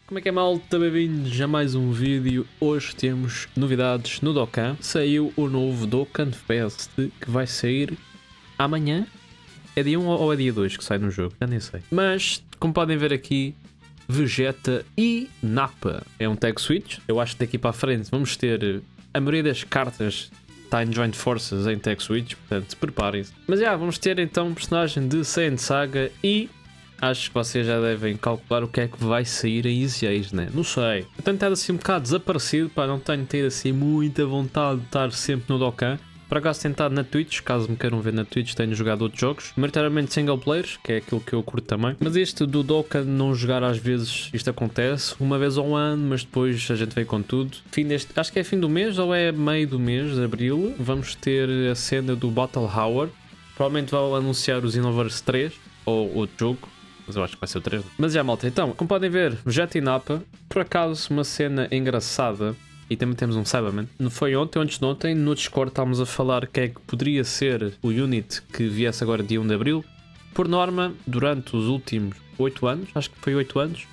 Como é que é, malta? Bem-vindos a mais um vídeo. Hoje temos novidades no Dokkan. Saiu o novo Dokkan Fest que vai sair amanhã. É dia 1 ou é dia 2 que sai no jogo? Já nem sei. Mas, como podem ver aqui, Vegeta e Nappa. É um tag switch. Eu acho que daqui para a frente vamos ter a maioria das cartas está em Joint Forces em tag switch, portanto preparem-se. Mas já, vamos ter então um personagem de Saiyan Saga e acho que vocês já devem calcular o que é que vai sair em Easy Age, né? Não sei. Eu tenho estado assim um bocado desaparecido, pá, não tenho tido assim muita vontade de estar sempre no Dokkan. Por acaso tenho estado na Twitch, caso me queiram ver na Twitch, tenho jogado outros jogos, maioritariamente single players, que é aquilo que eu curto também. Mas este do Dokkan não jogar às vezes, isto acontece, uma vez ao ano, mas depois a gente vem com tudo. Acho que é fim do mês ou é meio do mês de abril, vamos ter a cena do Battle Hour. Provavelmente vão anunciar os Xenoverse 3, ou outro jogo. Mas eu acho que vai ser o 3. Mas já, malta, então, como podem ver, Vegeta e Nappa, por acaso uma cena engraçada, e também temos um Cyberman. Não foi ontem ou antes de ontem, no Discord estávamos a falar que é que poderia ser o unit que viesse agora dia 1 de Abril. Por norma, durante os últimos 8 anos, acho que foi 8 anos,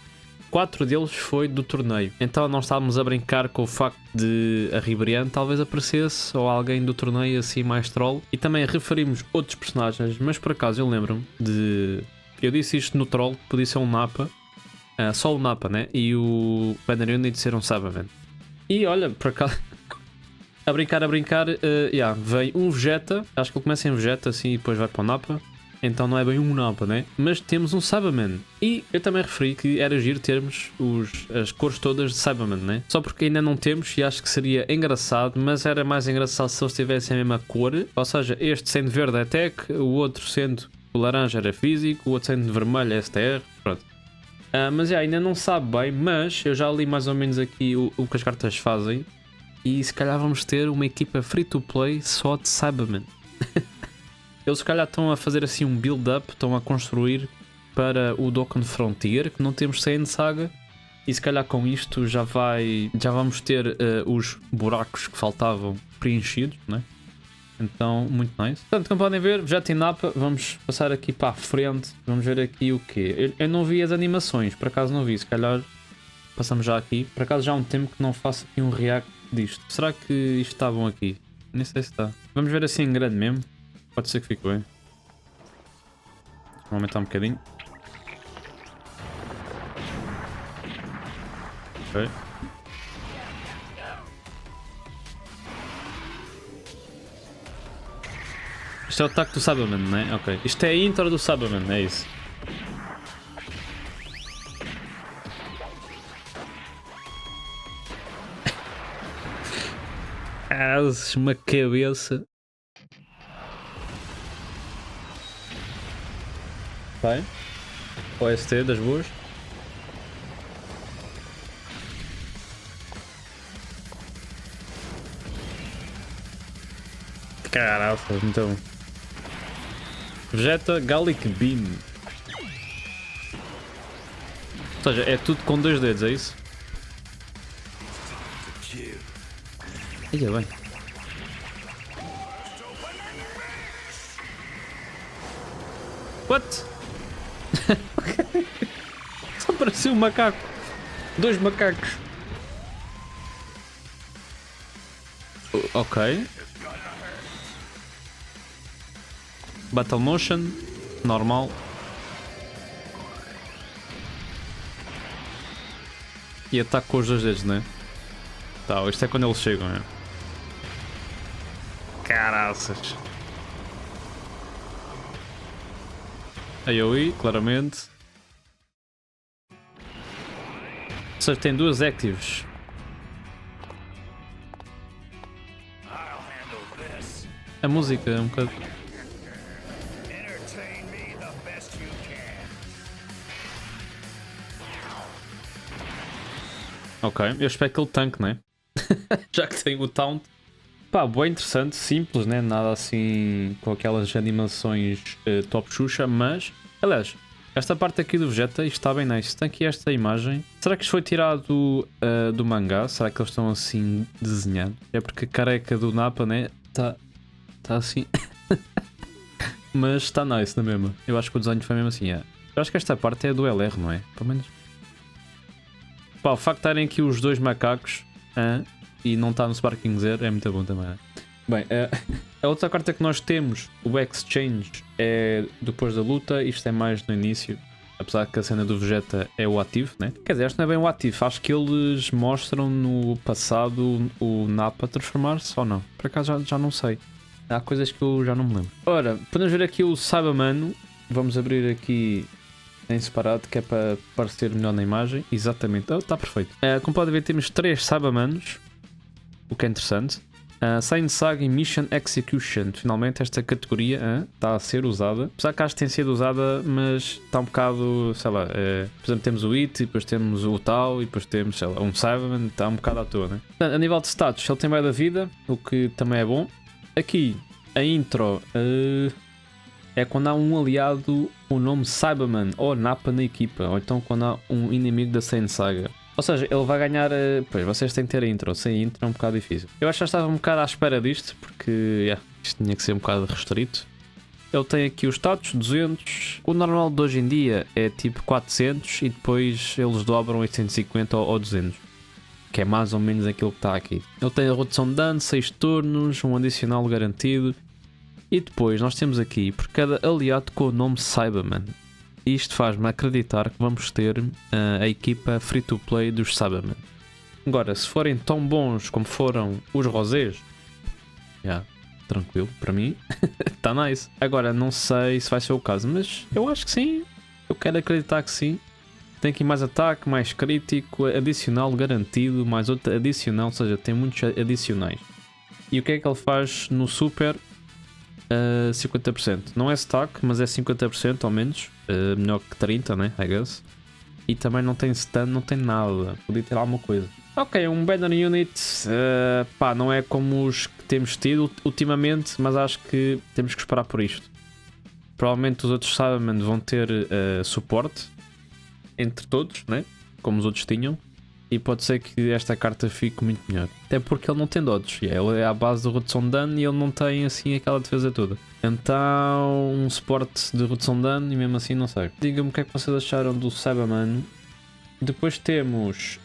4 deles foi do torneio. Então nós estávamos a brincar com o facto de a Ribrianne talvez aparecesse, ou alguém do torneio assim mais troll. E também referimos outros personagens, mas por acaso eu lembro-me de... Eu disse isto no troll, que podia ser um Nappa, só o Nappa, né? E o Banner Unit ser um Cyberman. E olha, por acaso, a brincar, vem um Vegeta, acho que ele começa em Vegeta assim e depois vai para o Nappa, então não é bem um Nappa, né? Mas temos um Cyberman. E eu também referi que era giro termos as cores todas de Cyberman, né? Só porque ainda não temos e acho que seria engraçado, mas era mais engraçado se eles tivessem a mesma cor, ou seja, este sendo verde é tech, o outro sendo o laranja era físico, o outro sendo vermelho é STR, pronto. Mas ainda não sabe bem, mas eu já li mais ou menos aqui o que as cartas fazem e se calhar vamos ter uma equipa free to play só de Cyberman. Eles se calhar estão a fazer assim um build-up, estão a construir para o Dokkan Frontier, que não temos Saiyan Saga, e se calhar com isto já vamos ter os buracos que faltavam preenchidos, né? Então, muito nice. Portanto, como podem ver, Vegeta e Nappa, vamos passar aqui para a frente. Vamos ver aqui o quê? Eu não vi as animações, por acaso não vi. Se calhar passamos já aqui. Por acaso já há um tempo que não faço aqui um react disto. Será que isto está bom aqui? Nem sei se está. Vamos ver assim em grande mesmo. Pode ser que fique bem. Vou aumentar um bocadinho. Ok. Isto é o ataque do Cyberman, não é? Ok. Isto é a intro do Cyberman, é isso. Uma cabeça. Vai. OST das boas. Caraca, então. Vegeta Gallic Beam. Ou seja, é tudo com 2 dedos, é isso? Ia bem. What? Só parecia um macaco. 2 macacos. Ok. Battle Motion, normal. E ataque com os 2 dedos, né? Tá, isto é quando eles chegam, né? Caraças. AoE, claramente. Ou seja, tem 2 actives. A música é um bocado... Ok, eu espero que ele tanque, né? Já que tem o taunt. Pá, bem interessante, simples, né? Nada assim com aquelas animações top Xuxa, mas... Aliás, esta parte aqui do Vegeta está bem nice. Tem aqui esta imagem. Será que isto foi tirado do mangá? Será que eles estão assim desenhados? É porque a careca do Nappa, né? Está assim... Mas está nice na mesma. Eu acho que o desenho foi mesmo assim, é. Eu acho que esta parte é do LR, não é? Pelo menos... Pá, o facto de estarem aqui os dois macacos e não está no Sparking Zero é muito bom também. Bem, a outra carta que nós temos, o Exchange, é depois da luta. Isto é mais no início. Apesar que a cena do Vegeta é o ativo, né? Quer dizer, acho que não é bem o ativo. Acho que eles mostram no passado o Nappa transformar-se ou não. Por acaso já não sei. Há coisas que eu já não me lembro. Ora, podemos ver aqui o Cyberman. Vamos abrir aqui em separado, que é para parecer melhor na imagem. Exatamente, está perfeito. Como podem ver, temos 3 Cybermanos, o que é interessante. Saint Saga e Mission Execution. Finalmente esta categoria está a ser usada. Apesar que acho que tem sido usada, mas está um bocado, sei lá, por exemplo temos o It, e depois temos o Tau, e depois temos, sei lá, um Cyberman. Está um bocado à toa, né? A nível de status, ele tem bem da vida, o que também é bom. Aqui, a intro é quando há um aliado com o nome Cyberman ou Nappa na equipa, ou então quando há um inimigo da Saint Saga. Ou seja, ele vai ganhar. Pois, vocês têm que ter a intro. Sem intro é um bocado difícil. Eu acho que já estava um bocado à espera disto, porque isto tinha que ser um bocado restrito. Ele tem aqui os status 200. O normal de hoje em dia é tipo 400 e depois eles dobram 850 ou 200. Que é mais ou menos aquilo que está aqui. Ele tem a redução de dano, 6 turnos, um adicional garantido. E depois nós temos aqui por cada aliado com o nome Cyberman. Isto faz-me acreditar que vamos ter a equipa free-to-play dos Cybermen. Agora, se forem tão bons como foram os Rosés, tranquilo, para mim, está nice. Agora, não sei se vai ser o caso, mas eu acho que sim. Eu quero acreditar que sim. Tem aqui mais ataque, mais crítico, adicional garantido, mais outro adicional, ou seja, tem muitos adicionais. E o que é que ele faz no Super? 50%. Não é stack, mas é 50% ao menos. Melhor que 30, né? I guess. E também não tem stun, não tem nada. Podia ter alguma coisa. Ok, um Banner Unit. Pá, não é como os que temos tido ultimamente, mas acho que temos que esperar por isto. Provavelmente os outros Cybermen vão ter suporte entre todos, né? Como os outros tinham. E pode ser que esta carta fique muito melhor. Até porque ele não tem dodges. Ele é à base de redução de dano e ele não tem assim aquela defesa toda. Então, um suporte de redução de dano e mesmo assim não sei. Digam-me o que é que vocês acharam do Cyberman. Depois temos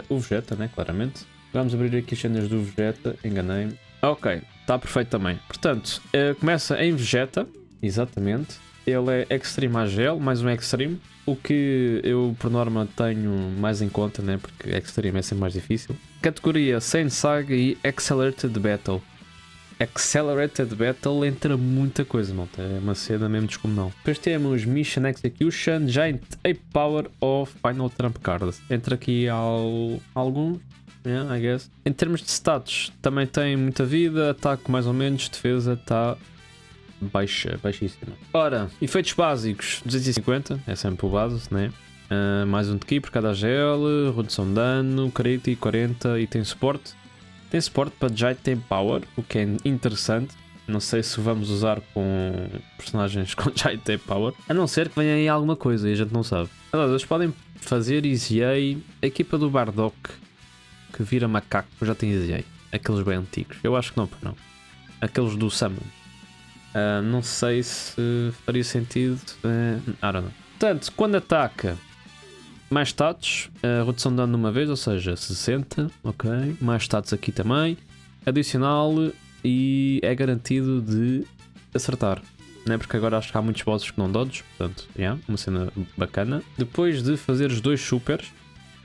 o Vegeta, né? Claramente. Vamos abrir aqui as cenas do Vegeta. Enganei-me. Ok, está perfeito também. Portanto, começa em Vegeta. Exatamente. Ele é Extreme AGL, mais um Extreme. O que eu, por norma, tenho mais em conta, né? Porque Extreme é sempre mais difícil. Categoria Saint Saga e Accelerated Battle. Accelerated Battle entra muita coisa, malta. É uma cena mesmo descomunal. Depois temos Mission Execution, Giant Ape Power ou Final Trump Card. Entra aqui algum, yeah, I guess. Em termos de status, também tem muita vida, ataque mais ou menos, defesa está baixíssima. Ora, efeitos básicos 250, é sempre o base, né? Mais um de ki por cada AGL, redução de dano, crítico 40 e tem suporte. Tem suporte para Giant Ape Power, o que é interessante. Não sei se vamos usar com personagens com Giant Ape Power, a não ser que venha aí alguma coisa e a gente não sabe. Aliás, eles podem fazer EZA, a equipa do Bardock que vira macaco, já tem EZA, aqueles bem antigos. Eu acho que não. Aqueles do Summon. Não sei se faria sentido. I don't know. Portanto, quando ataca, mais status, redução de dano de uma vez, ou seja, 60. Ok. Mais status aqui também. Adicional e é garantido de acertar. Né? Porque agora acho que há muitos bosses que não dodge. Portanto, uma cena bacana. Depois de fazer os 2 supers,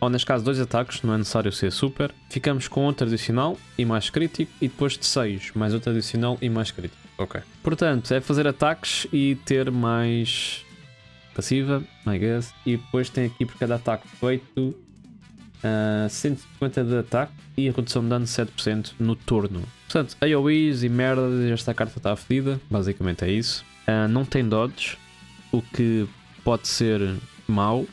ou neste caso 2 ataques, não é necessário ser super, ficamos com outro adicional e mais crítico. E depois de 6, mais outro adicional e mais crítico. Ok. Portanto, é fazer ataques e ter mais passiva, I guess. E depois tem aqui por cada ataque feito 150 de ataque e redução de dano de 7% no turno. Portanto, AoEs e merdas, esta carta está fedida. Basicamente é isso. Não tem dodge, o que pode ser mau.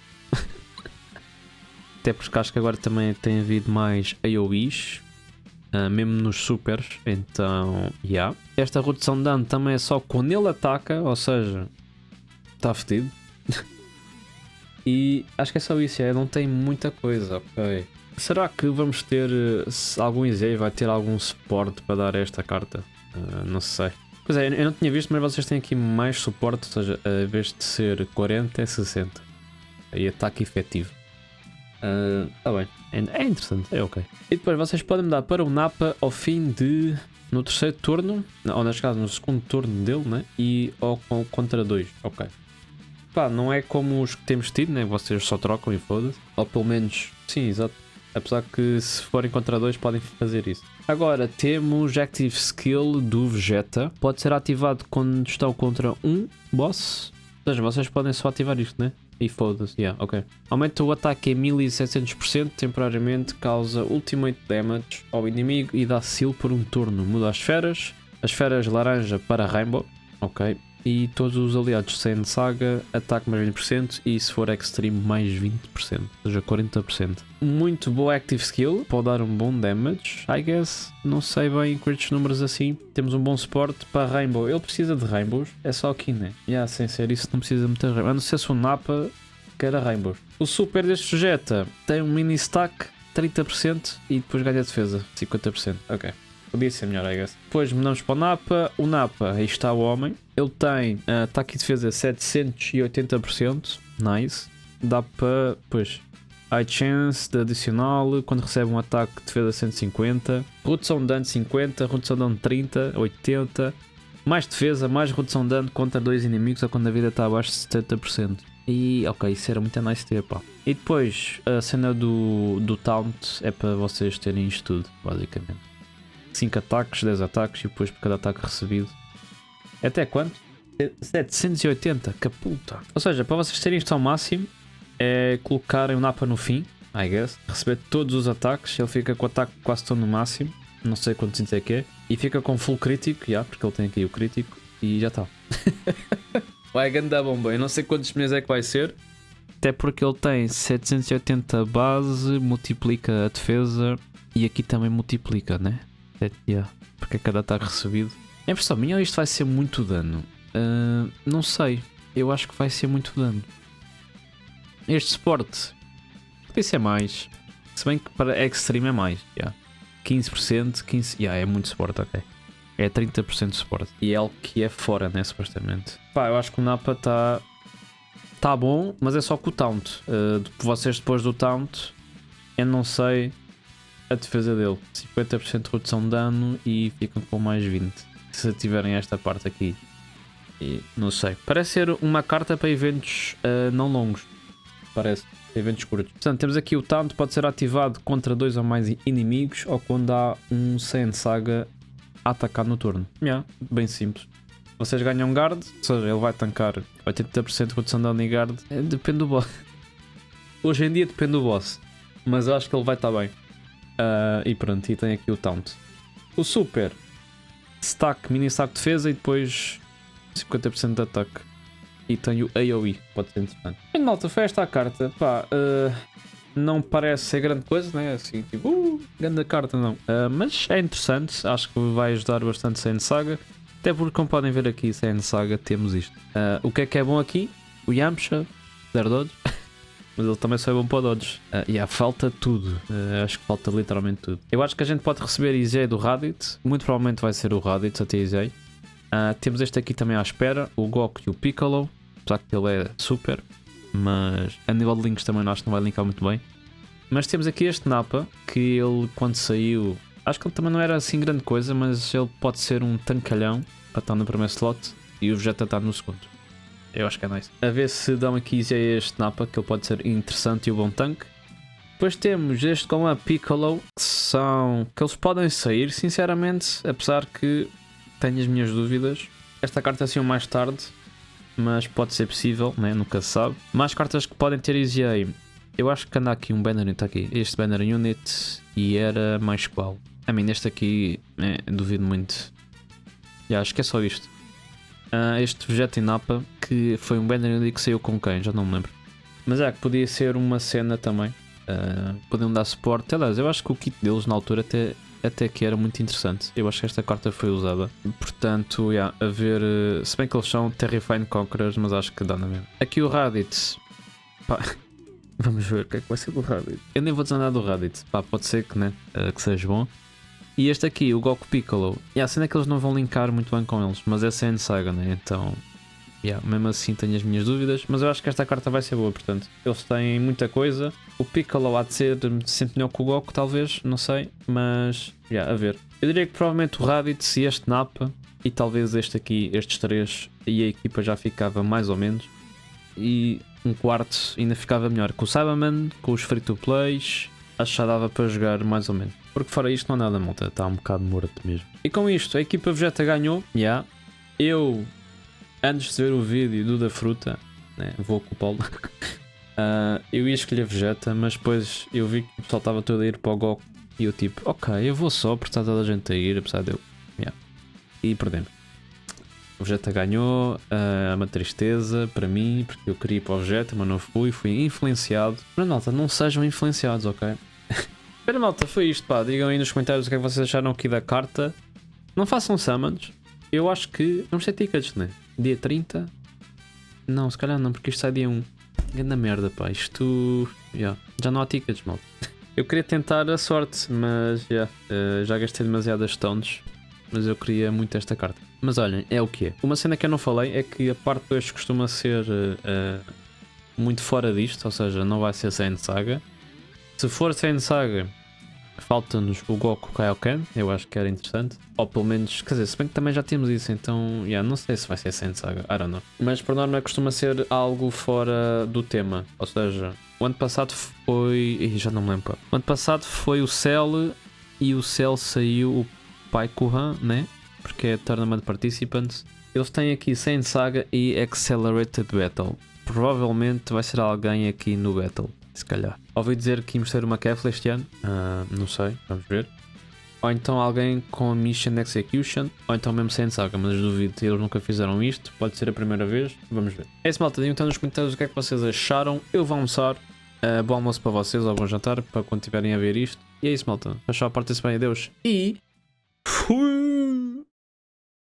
Até porque acho que agora também tem havido mais AoEs. Mesmo nos supers, então, Esta redução de dano também é só quando ele ataca, ou seja, está fedido. E acho que é só isso, não tem muita coisa, ok. Será que vamos ter algum EZA, vai ter algum suporte para dar esta carta? Não sei. Pois é, eu não tinha visto, mas vocês têm aqui mais suporte, ou seja, em vez de ser 40 é 60. E ataque efetivo. Tá bem. É interessante, é ok. E depois vocês podem mudar para o Nappa ao fim de... No terceiro turno, ou neste caso no segundo turno dele, né? E ou contra 2, ok. Pá, não é como os que temos tido, né? Vocês só trocam e foda-se. Ou pelo menos, sim, exato. Apesar que se forem contra 2 podem fazer isso. Agora temos Active Skill do Vegeta. Pode ser ativado quando estão contra um boss. Ou seja, vocês podem só ativar isto, né? E foda-se, ok. Aumenta o ataque em 1700%, temporariamente causa Ultimate Damage ao inimigo e dá seal por um turno. Muda as esferas laranja para Rainbow, ok. E todos os aliados sem saga, ataque mais 20% e se for extreme mais 20%, ou seja, 40%. Muito boa active skill, pode dar um bom damage, I guess. Não sei bem com estes números assim. Temos um bom suporte para Rainbow. Ele precisa de Rainbows, é só aqui, né? Sem ser isso não precisa meter Rainbow. A não ser se o Nappa quer Rainbows. O super deste Vegeta tem um mini stack, 30% e depois ganha defesa, 50%. Ok. Podia ser melhor, I guess. Depois mudamos para o Nappa. O Nappa, aí está o homem. Ele tem ataque e defesa 780%. Nice. Dá para, pois, high chance de adicional. Quando recebe um ataque, defesa 150. Redução de dano 50. Redução de dano 30, 80. Mais defesa, mais redução de dano contra 2 inimigos ou quando a vida está abaixo de 70%. E ok, isso era muito nice ter, pá. E depois a cena do Taunt é para vocês terem isto tudo, basicamente. 5 ataques, 10 ataques e depois por cada ataque recebido. Até quanto? 780, que puta. Ou seja, para vocês terem isto ao máximo, é colocarem o Nappa no fim, I guess. Receber todos os ataques, ele fica com o ataque quase todo no máximo. Não sei quantos é que é. E fica com full crítico, porque ele tem aqui o crítico. E já está. Vai ganda bomba, eu não sei quantos meses é que vai ser. Até porque ele tem 780 base, multiplica a defesa e aqui também multiplica, né? Porque é cada ataque recebido. É impressão minha ou isto vai ser muito dano? Não sei. Eu acho que vai ser muito dano. Este suporte podia ser mais. Se bem que para Extreme é mais. 15%, 15%. É muito suporte, ok. É 30% de suporte. E é algo que é fora, né? Supostamente. Pá, eu acho que o Nappa está bom, mas é só com o Taunt. Vocês depois do Taunt, eu não sei a defesa dele. 50% de redução de dano e ficam com mais 20%. Se tiverem esta parte aqui. E não sei. Parece ser uma carta para eventos não longos. Parece. Eventos curtos. Portanto, temos aqui o Taunt. Pode ser ativado contra 2 ou mais inimigos ou quando há um Saiyan Saga a atacar no turno. Bem simples. Vocês ganham guard, ou seja, ele vai tancar 80% de redução de dano e guard. Depende do boss. Hoje em dia depende do boss. Mas eu acho que ele vai estar bem. E pronto, e tem aqui o Taunt. O Super stack, mini stack de defesa e depois 50% de ataque. E tem o AoE, pode ser interessante. E malta, foi esta a carta. Pá, não parece ser grande coisa, né? Assim, tipo, grande carta não. Mas é interessante, acho que vai ajudar bastante Saiyan Saga. Até porque, como podem ver aqui, Saiyan Saga, temos isto. O que é bom aqui? O Yamcha, 0 dodge. Mas ele também só é bom para dodge. Falta tudo. Acho que falta literalmente tudo. Eu acho que a gente pode receber Izei do Raditz. Muito provavelmente vai ser o Raditz até Izei. Temos este aqui também à espera. O Goku e o Piccolo. Apesar que ele é super. Mas a nível de links também acho que não vai linkar muito bem. Mas temos aqui este Nappa. Que ele quando saiu... Acho que ele também não era assim grande coisa. Mas ele pode ser um tancalhão. Para estar no primeiro slot. E o Vegeta está no segundo. Eu acho que é nice. A ver se dão aqui a este Nappa, que ele pode ser interessante e um bom tanque. Depois temos este com a Piccolo, que eles podem sair, sinceramente, apesar que tenho as minhas dúvidas. Esta carta saiu mais tarde, mas pode ser possível, né? Nunca se sabe. Mais cartas que podem ter EZA. Eu acho que anda aqui um banner unit aqui. Este banner unit e era mais qual? Este aqui, duvido muito. Acho que é só isto. Este Vegeta e Nappa, que foi um banner unit que saiu com quem? Já não me lembro. Mas que podia ser uma cena também. Podiam dar suporte. Aliás, eu acho que o kit deles na altura até que era muito interessante. Eu acho que esta carta foi usada. Portanto, a ver. Se bem que eles são Terrifying Conquerors, mas acho que dá na mesma. Aqui o Raditz. Pá, vamos ver o que é que vai ser do Raditz. Eu nem vou dizer nada do Raditz. Pá, pode ser que, né? Que seja bom. E este aqui, o Goku Piccolo. A cena é que eles não vão linkar muito bem com eles. Mas é Saiyan Saga, né? Então. Mesmo assim tenho as minhas dúvidas, mas eu acho que esta carta vai ser boa, portanto. Eles têm muita coisa. O Piccolo há de ser sempre melhor que o Goku, talvez, não sei, mas a ver. Eu diria que provavelmente o Raditz e este Nappa e talvez este aqui, estes três, e a equipa já ficava mais ou menos. E um quarto ainda ficava melhor com o Cyberman, com os free-to-plays, acho que já dava para jogar mais ou menos. Porque fora isto não há nada, malta, está um bocado morto mesmo. E com isto, a equipa Vegeta ganhou, Eu, antes de ver o vídeo do da fruta, né, vou ocupá-lo. Eu ia escolher Vegeta, mas depois eu vi que o pessoal estava todo a ir para o Goku e eu tipo, ok, eu vou só, porque está toda a gente a ir, apesar de eu. E perdemos. O Vegeta ganhou, é uma tristeza para mim, porque eu queria ir para o Vegeta, mas não fui influenciado. Mas malta, não sejam influenciados, ok? Espera malta, foi isto, pá, digam aí nos comentários o que é que vocês acharam aqui da carta. Não façam summons, eu acho que vamos ter tickets, né? Dia 30? Não, se calhar não, porque isto sai dia 1. Grande merda, pá, isto... já não há tickets, malta. Eu queria tentar a sorte, mas já gastei demasiadas stones, mas eu queria muito esta carta. Mas olhem, é o que é. Uma cena que eu não falei é que a parte 2 costuma ser muito fora disto, ou seja, não vai ser Saiyan Saga. Se for Saiyan Saga, falta-nos o Goku Kaioken, eu acho que era interessante. Ou pelo menos, quer dizer, se bem que também já temos isso, então, não sei se vai ser Saiyan Saga, I don't know. Mas por norma costuma ser algo fora do tema, ou seja, o ano passado foi... já não me lembro. O ano passado foi o Cell e o Cell saiu o Pai Kuhan, né? Porque é Tournament Participants. Eles têm aqui Saiyan Saga e Accelerated Battle. Provavelmente vai ser alguém aqui no Battle, se calhar. Ouvi dizer que íamos ter uma Kefla este ano, não sei, vamos ver. Ou então alguém com Mission Execution, ou então mesmo Saiyan Saga, mas duvido, eles nunca fizeram isto, pode ser a primeira vez, vamos ver. É isso, malta, digam então nos comentários o que é que vocês acharam. Eu vou almoçar, bom almoço para vocês, ou bom jantar, para quando estiverem a ver isto. E é isso, malta, fecha a porta, se bem, adeus. E... fui!